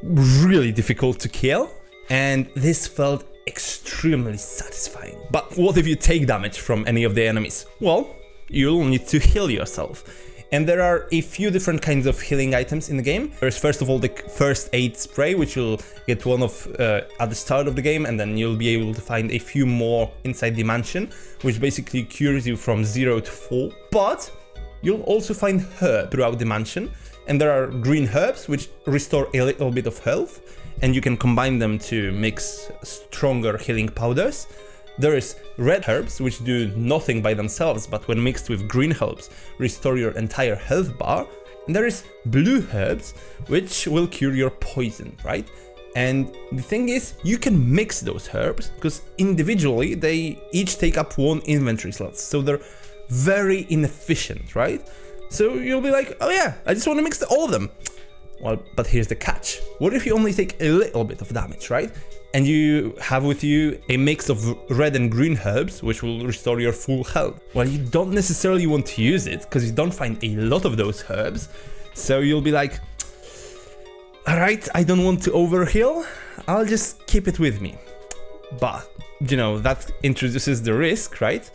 really difficult to kill, and this felt extremely satisfying. But what if you take damage from any of the enemies? Well, you'll need to heal yourself. And there are a few different kinds of healing items in the game. There's first of all the first aid spray, which you'll get one of at the start of the game, and then you'll be able to find a few more inside the mansion, which basically cures you from 0 to 4. But you'll also find her throughout the mansion, And there are green herbs, which restore a little bit of health, and you can combine them to mix stronger healing powders. There is red herbs, which do nothing by themselves, but when mixed with green herbs, restore your entire health bar. And there is blue herbs, which will cure your poison, right? And the thing is, you can mix those herbs, because individually they each take up 1 inventory slot, so they're very inefficient, right? So you'll be like, oh yeah, I just want to mix all of them. Well, but here's the catch. What if you only take a little bit of damage, right? And you have with you a mix of red and green herbs, which will restore your full health. Well, you don't necessarily want to use it, because you don't find a lot of those herbs. So you'll be like, alright, I don't want to overheal, I'll just keep it with me. But, you know, that introduces the risk, right?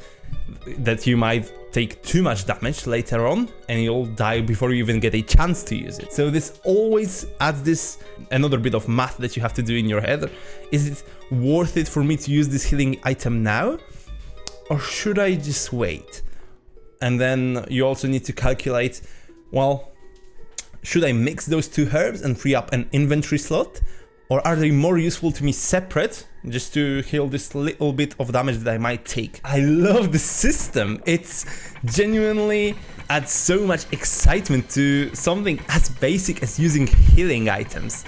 That you might take too much damage later on and you'll die before you even get a chance to use it. So this always adds this another bit of math that you have to do in your head. Is it worth it for me to use this healing item now? Or should I just wait? And then you also need to calculate, well, should I mix those 2 herbs and free up an inventory slot? Or are they more useful to me separate, just to heal this little bit of damage that I might take? I love the system. It's genuinely adds so much excitement to something as basic as using healing items.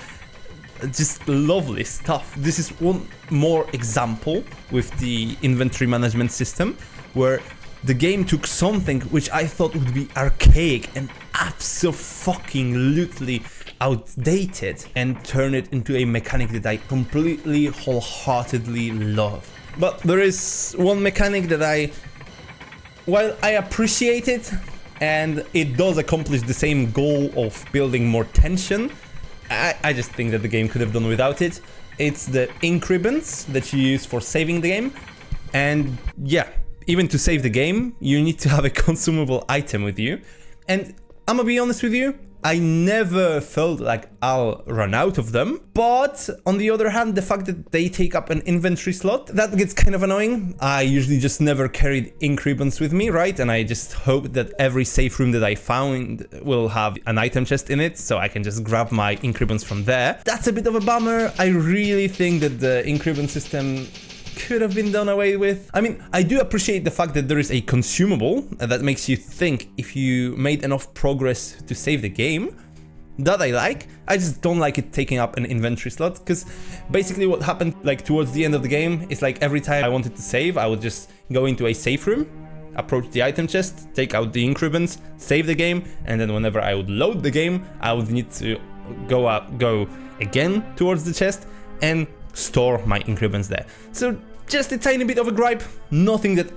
Just lovely stuff. This is one more example with the inventory management system, where the game took something which I thought would be archaic and absolutely outdated and turn it into a mechanic that I completely wholeheartedly love. But there is one mechanic that while I appreciate it and it does accomplish the same goal of building more tension, I just think that the game could have done without it. It's the ink ribbons that you use for saving the game. And yeah, even to save the game, you need to have a consumable item with you. And I'm gonna be honest with you, I never felt like I'll run out of them. But on the other hand, the fact that they take up an inventory slot, that gets kind of annoying. I usually just never carried ink ribbons with me, right? And I just hope that every safe room that I found will have an item chest in it, so I can just grab my ink ribbons from there. That's a bit of a bummer. I really think that the ink ribbon system could have been done away with. I mean, I do appreciate the fact that there is a consumable that makes you think if you made enough progress to save the game. That I like. I just don't like it taking up an inventory slot, because basically what happened like towards the end of the game is like every time I wanted to save, I would just go into a safe room, approach the item chest, take out the ink ribbons, save the game, and then whenever I would load the game, I would need to go again towards the chest and store my ink ribbons there. So just a tiny bit of a gripe, nothing that,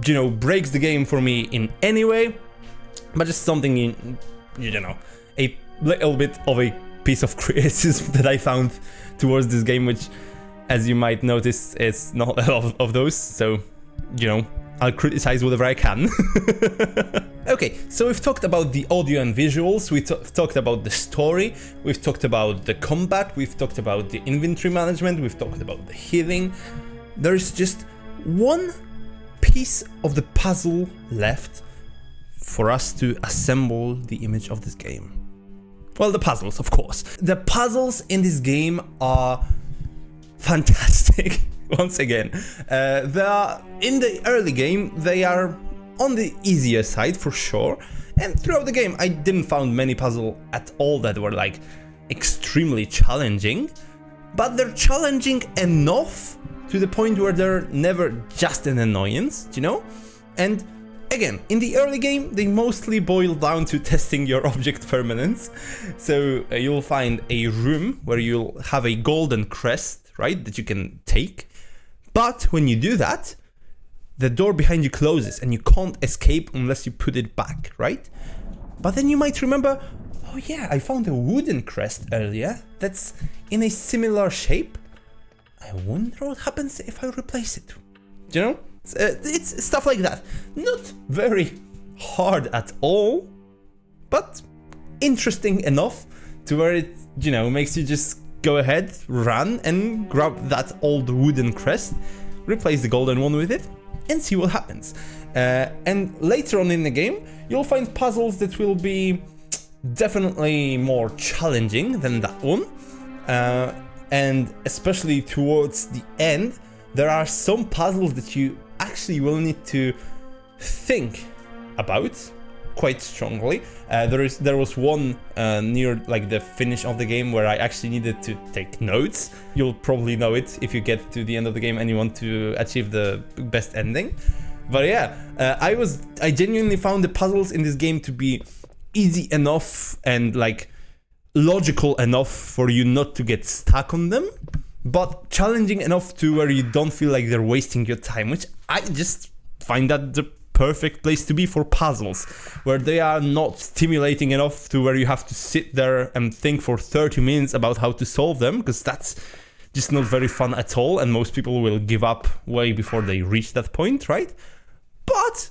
you know, breaks the game for me in any way, but just something in, you know, a little bit of a piece of criticism that I found towards this game, which, as you might notice, is not a lot of those, so, you know, I'll criticize whatever I can. Okay, so we've talked about the audio and visuals, we've talked about the story, we've talked about the combat, we've talked about the inventory management, we've talked about the healing. There's just one piece of the puzzle left for us to assemble the image of this game. Well, the puzzles, of course. The puzzles in this game are fantastic. Once again, they are in the early game, they are on the easier side for sure, and throughout the game I didn't find many puzzles at all that were like extremely challenging, but they're challenging enough to the point where they're never just an annoyance, you know? And again, in the early game they mostly boil down to testing your object permanence. So you'll find a room where you'll have a golden crest, right, that you can take. But when you do that, the door behind you closes and you can't escape unless you put it back, right? But then you might remember, oh yeah, I found a wooden crest earlier that's in a similar shape. I wonder what happens if I replace it. Do you know? It's stuff like that. Not very hard at all, but interesting enough to where it, you know, makes you just go ahead, run, and grab that old wooden crest, replace the golden one with it, and see what happens. And later on in the game, you'll find puzzles that will be definitely more challenging than that one. And especially towards the end, there are some puzzles that you actually will need to think about quite strongly. There was one near like the finish of the game where I actually needed to take notes. You'll probably know it if you get to the end of the game and you want to achieve the best ending. But yeah, I genuinely found the puzzles in this game to be easy enough and like logical enough for you not to get stuck on them, but challenging enough to where you don't feel like they're wasting your time, which I just find that the perfect place to be for puzzles, where they are not stimulating enough to where you have to sit there and think for 30 minutes about how to solve them, because that's just not very fun at all, and most people will give up way before they reach that point, right? But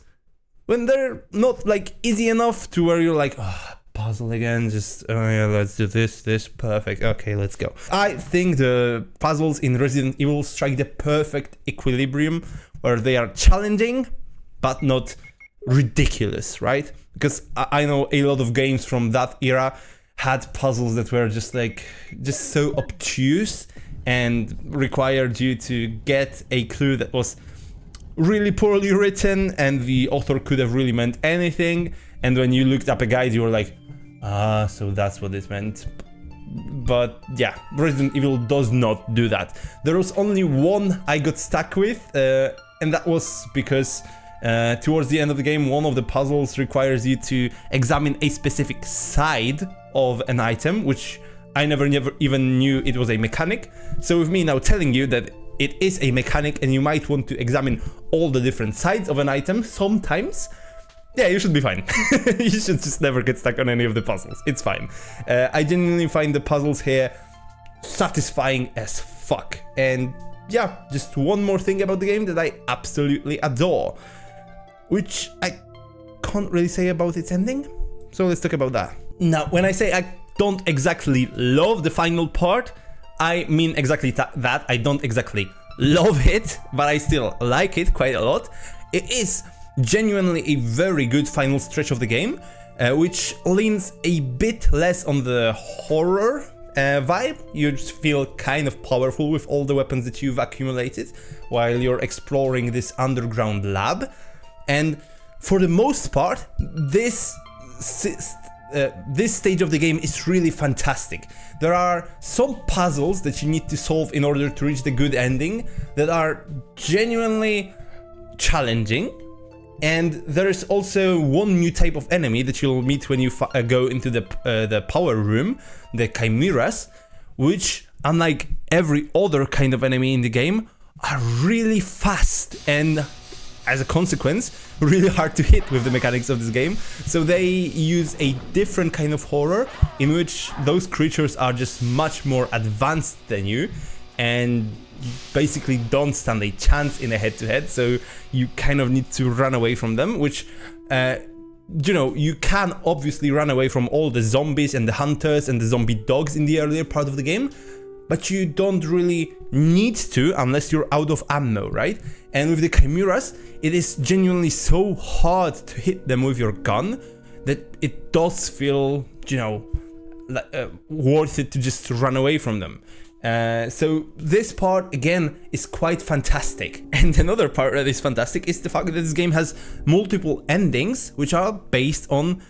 when they're not like easy enough to where you're like, oh, puzzle again, just oh yeah, let's do this, perfect, okay, let's go. I think the puzzles in Resident Evil strike the perfect equilibrium where they are challenging but not ridiculous, right? Because I know a lot of games from that era had puzzles that were just so obtuse and required you to get a clue that was really poorly written, and the author could have really meant anything, and when you looked up a guide you were like, so that's what it meant. But yeah, Resident Evil does not do that. There was only one I got stuck with, and that was because towards the end of the game, one of the puzzles requires you to examine a specific side of an item, which I never even knew it was a mechanic. So with me now telling you that it is a mechanic and you might want to examine all the different sides of an item sometimes, yeah, you should be fine. You should just never get stuck on any of the puzzles. It's fine. I genuinely find the puzzles here satisfying as fuck. And yeah, just one more thing about the game that I absolutely adore, which I can't really say about its ending. So let's talk about that. Now, when I say I don't exactly love the final part, I mean exactly that. I don't exactly love it, but I still like it quite a lot. It is genuinely a very good final stretch of the game, which leans a bit less on the horror vibe. You just feel kind of powerful with all the weapons that you've accumulated while you're exploring this underground lab. And for the most part, this stage of the game is really fantastic. There are some puzzles that you need to solve in order to reach the good ending that are genuinely challenging. And there is also one new type of enemy that you'll meet when you go into the power room, the chimeras, which, unlike every other kind of enemy in the game, are really fast and, as a consequence, really hard to hit with the mechanics of this game. So they use a different kind of horror in which those creatures are just much more advanced than you, and you basically don't stand a chance in a head-to-head, so you kind of need to run away from them, which, you can obviously run away from all the zombies and the hunters and the zombie dogs in the earlier part of the game, but you don't really need to unless you're out of ammo, right? And with the chimeras, it is genuinely so hard to hit them with your gun that it does feel, worth it to just run away from them. So this part, again, is quite fantastic. And another part that is fantastic is the fact that this game has multiple endings, which are based on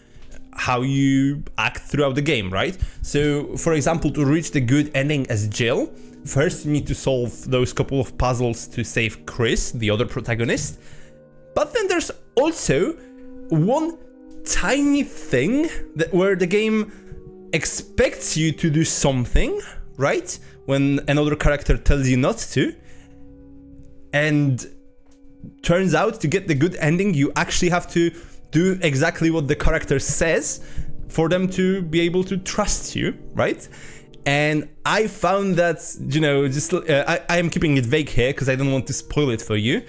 how you act throughout the game, right? So, for example, to reach the good ending as Jill, first you need to solve those couple of puzzles to save Chris, the other protagonist. But then there's also one tiny thing where the game expects you to do something, right? When another character tells you not to. And turns out to get the good ending, you actually have to do exactly what the character says for them to be able to trust you, right? And I found that, I am keeping it vague here because I don't want to spoil it for you.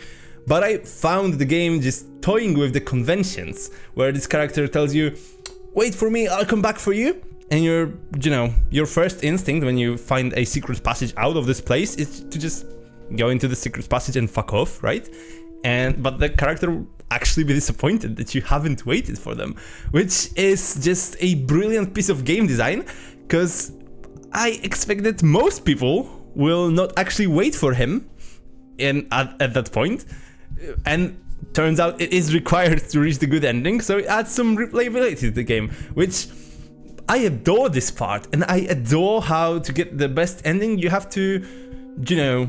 But I found the game just toying with the conventions where this character tells you, wait for me, I'll come back for you. And your first instinct when you find a secret passage out of this place is to just go into the secret passage and fuck off, right? But the character actually be disappointed that you haven't waited for them, which is just a brilliant piece of game design, because I expect that most people will not actually wait for him at that point, and turns out it is required to reach the good ending, so it adds some replayability to the game, which I adore this part, and I adore how to get the best ending you have to, you know,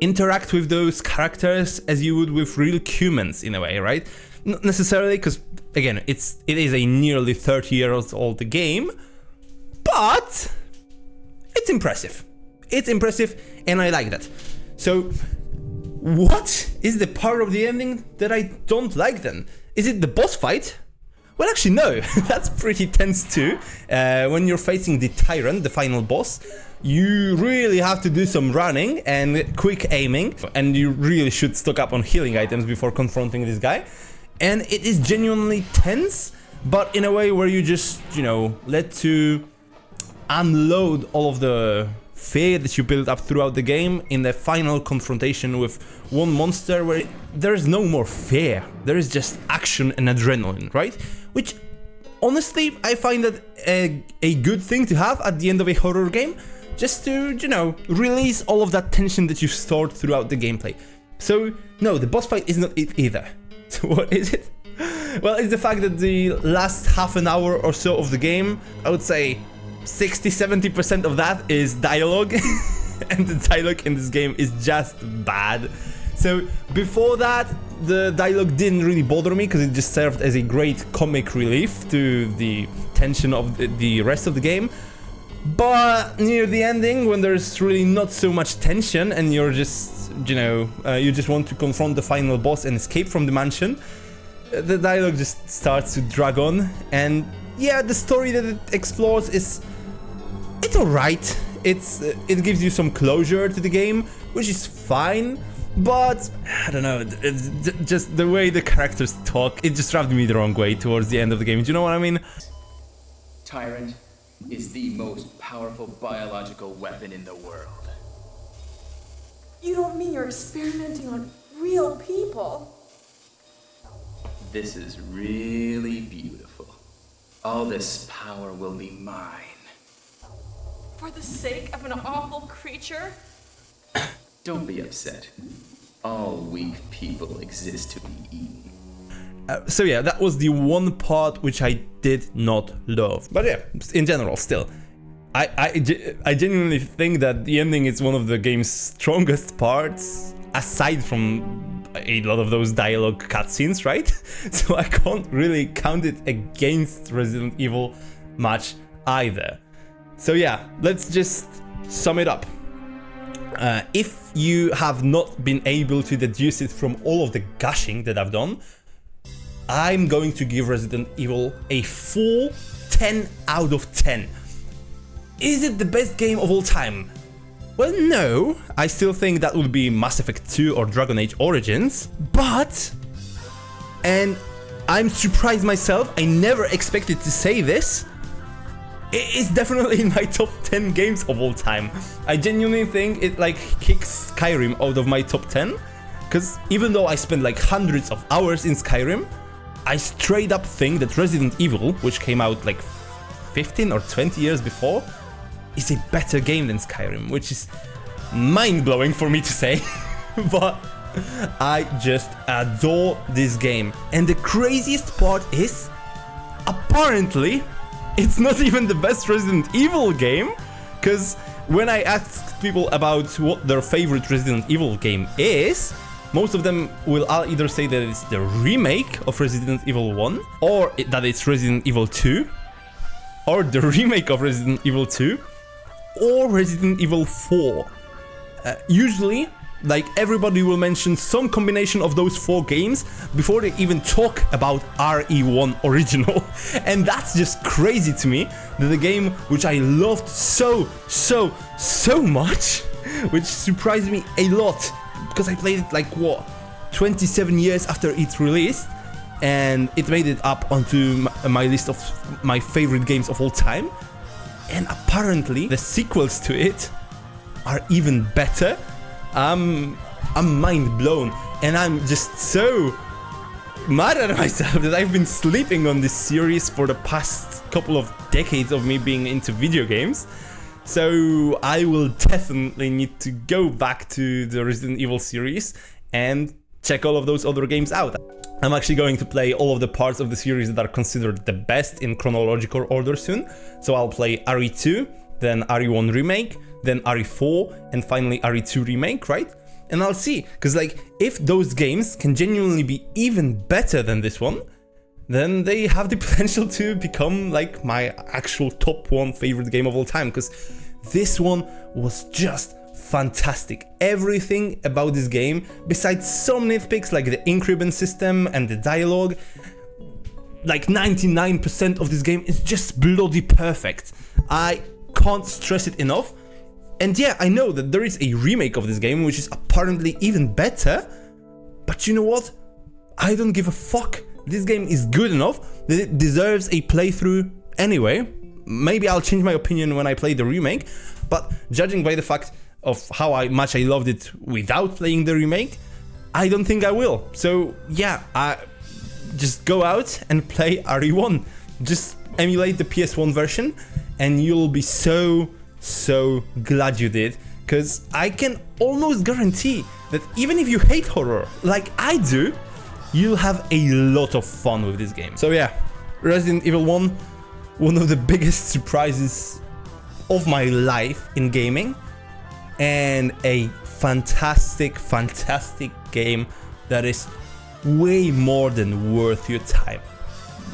interact with those characters as you would with real humans in a way, right? Not necessarily, because again, it is a nearly 30-year-old game, but it's impressive. It's impressive, and I like that. So, what is the part of the ending that I don't like then? Is it the boss fight? Well, actually, no. That's pretty tense too. When you're facing the Tyrant, the final boss, you really have to do some running and quick aiming, and you really should stock up on healing items before confronting this guy. And it is genuinely tense, but in a way where you just, you know, let to unload all of the fear that you build up throughout the game in the final confrontation with one monster, where there is no more fear, there is just action and adrenaline, right? Which, honestly, I find that a good thing to have at the end of a horror game, just to, you know, release all of that tension that you've stored throughout the gameplay. So, no, the boss fight is not it either. So what is it? Well, it's the fact that the last half an hour or so of the game, I would say 60-70% of that is dialogue, and the dialogue in this game is just bad. So before that, the dialogue didn't really bother me, because it just served as a great comic relief to the tension of the rest of the game. But near the ending, when there's really not so much tension and you're just, you know, you just want to confront the final boss and escape from the mansion, the dialogue just starts to drag on. And yeah, the story that it explores it's alright. It gives you some closure to the game, which is fine. But I don't know, just the way the characters talk, it just rubbed me the wrong way towards the end of the game. Do you know what I mean? Tyrant is the most powerful biological weapon in the world. You don't mean you're experimenting on real people? This is really beautiful. All this power will be mine. For the sake of an awful creature? Don't be upset. All weak people exist to be eaten. So yeah, that was the one part which I did not love. But yeah, in general, still, I genuinely think that the ending is one of the game's strongest parts, aside from a lot of those dialogue cutscenes, right? So I can't really count it against Resident Evil much either. So yeah, let's just sum it up. If you have not been able to deduce it from all of the gushing that I've done, I'm going to give Resident Evil a full 10 out of 10. Is it the best game of all time? Well, no. I still think that would be Mass Effect 2 or Dragon Age Origins, but, and I'm surprised myself, I never expected to say this, it is definitely in my top 10 games of all time. I genuinely think it like kicks Skyrim out of my top 10, because even though I spent like hundreds of hours in Skyrim, I straight up think that Resident Evil, which came out like 15 or 20 years before, is a better game than Skyrim, which is mind-blowing for me to say, but I just adore this game. And the craziest part is, apparently, it's not even the best Resident Evil game, because when I asked people about what their favorite Resident Evil game is, most of them will either say that it's the remake of Resident Evil 1, or that it's Resident Evil 2, or the remake of Resident Evil 2, or Resident Evil 4. Usually, like, everybody will mention some combination of those 4 games before they even talk about RE1 original. And that's just crazy to me, that the game which I loved so much, which surprised me a lot, because I played it like, what, 27 years after it released, and it made it up onto my list of my favorite games of all time. And apparently the sequels to it are even better. I'm mind blown, and I'm just so mad at myself that I've been sleeping on this series for the past couple of decades of me being into video games. So I will definitely need to go back to the Resident Evil series and check all of those other games out. I'm actually going to play all of the parts of the series that are considered the best in chronological order soon. So I'll play RE2, then RE1 Remake, then RE4, and finally RE2 Remake, right? And I'll see, because like, if those games can genuinely be even better than this one, then they have the potential to become like my actual top 1 favorite game of all time, because this one was just fantastic. Everything about this game, besides some nitpicks like the ink ribbon system and the dialogue, like 99% of this game is just bloody perfect. I can't stress it enough. And yeah, I know that there is a remake of this game which is apparently even better, but you know what? I don't give a fuck. This game is good enough that it deserves a playthrough anyway. Maybe I'll change my opinion when I play the remake, but judging by the fact of how much I loved it without playing the remake, I don't think I will. So yeah, just go out and play RE1. Just emulate the PS1 version and you'll be so glad you did, because I can almost guarantee that even if you hate horror like I do, you'll have a lot of fun with this game. So yeah, Resident Evil 1, one of the biggest surprises of my life in gaming, and a fantastic game that is way more than worth your time.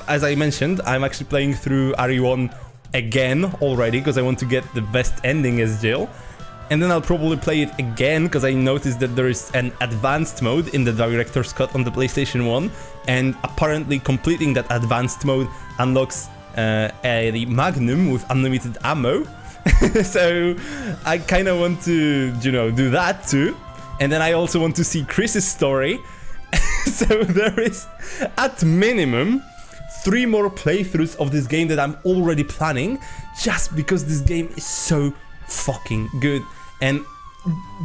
As I mentioned, I'm actually playing through RE1 again already because I want to get the best ending as Jill, and then I'll probably play it again because I noticed that there is an advanced mode in the director's cut on the PlayStation 1, and apparently completing that advanced mode unlocks a Magnum with unlimited ammo. So I kind of want to, you know, do that too. And then I also want to see Chris's story. So there is at minimum 3 more playthroughs of this game that I'm already planning, just because this game is so fucking good. And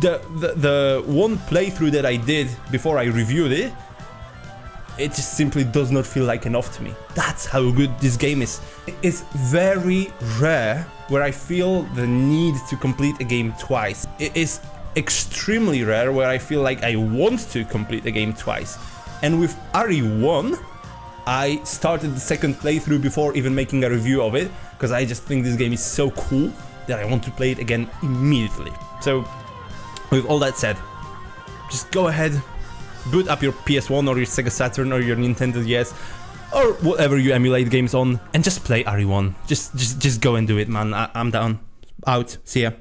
the one playthrough that I did before I reviewed it, it just simply does not feel like enough to me. That's how good this game is. It's very rare where I feel the need to complete a game twice. It is extremely rare where I feel like I want to complete a game twice. And with RE1, I started the second playthrough before even making a review of it, because I just think this game is so cool that I want to play it again immediately. So, with all that said, just go ahead, boot up your PS1 or your Sega Saturn or your Nintendo DS, or whatever you emulate games on, and just play RE1. Just go and do it, man. I'm down. Out. See ya.